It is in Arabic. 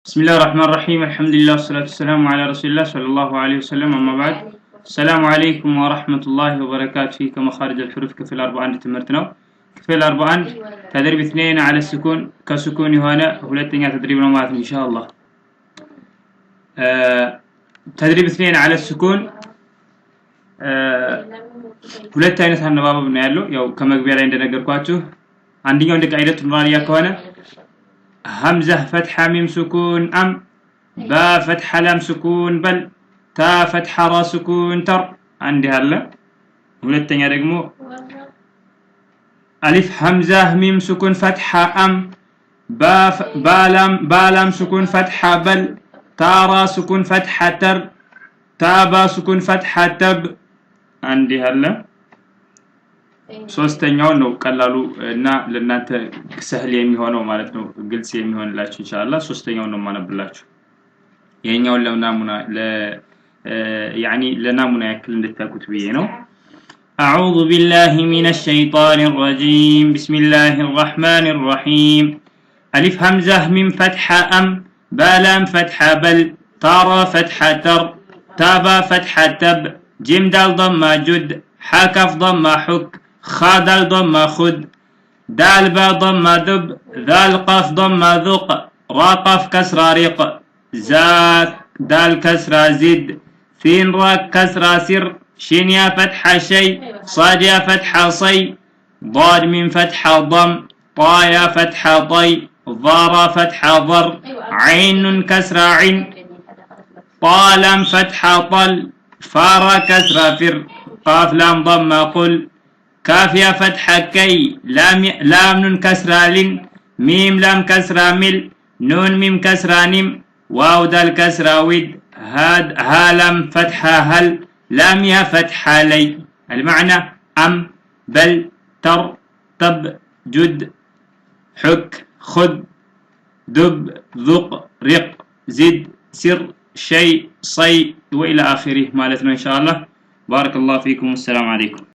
بسم الله الرحمن الرحيم الحمد لله والصلاة والسلام على رسول الله صلى الله عليه وسلم أما بعد السلام عليكم ورحمة الله وبركاته فيك مخارج الحروف كفل 4 تمرتنا كفل 4 تدريب 2 على السكون كسكون هنا ሁለተኛ تدريب ነው ማለት إن شاء الله تدريب 2 على السكون ሁለት አይነት አነባበብ ነው ያለው ያው ከመግቢያ ላይ እንደነገርኳችሁ አንደኛው እንደ ቃይደቱ ኑራኒያ ከሆነ همزة فتحة ميم سكون أم با فتحة لام سكون بل تا فتحة را سكون تر عندي هلا ሁለተኛ ደግሞ ألف همزة ميم سكون فتحة أم با لام سكون فتحة بل تا را سكون فتحة تر تا با سكون فتحة تب عندي هلا ሶስተኛው ነው ቀላሉ እና ለእናንተ ሰህል የሚሆነው ማለት ነው ግልጽ የሚሆንላችሁ ኢንሻአላህ ሶስተኛው ነው ማነብላችሁ የኛው ለናሙና يعني ለናሙና ያክል እንድታቁት ብዬ ነው أعوذ بالله من الشيطان الرجيم بسم الله الرحمن الرحيم ألف همزة ميم فتحة أم با لام فتحة بل تارا فتحة تر تابا فتحة تب جيم دال ضمة جد حكف ضمة حك خاد ضم خد دال با ضم دب ذال قاف ضم ذق را قاف كسر رق زاد دال كسر زد ثين را كسر سر شين يا فتحة شي صاد يا فتحة صي ضاد من فتحة ضم طا يا فتحة طي ضار فتحة ضر عين كسر عين طا لام فتحة طل فارا كسر فر قاف لام ضم قل كافيا فتحة كي لام نون كسرة لن ميم لام كسرة مل نون ميم كسرة نم واو دال كسرة ود ها لام فتحة هل لام يا فتحة لي المعنى أم بل تر تب جد حك خد دب ذق رق زد سر شيء صي وإلى آخره مالتنا إن شاء الله بارك الله فيكم والسلام عليكم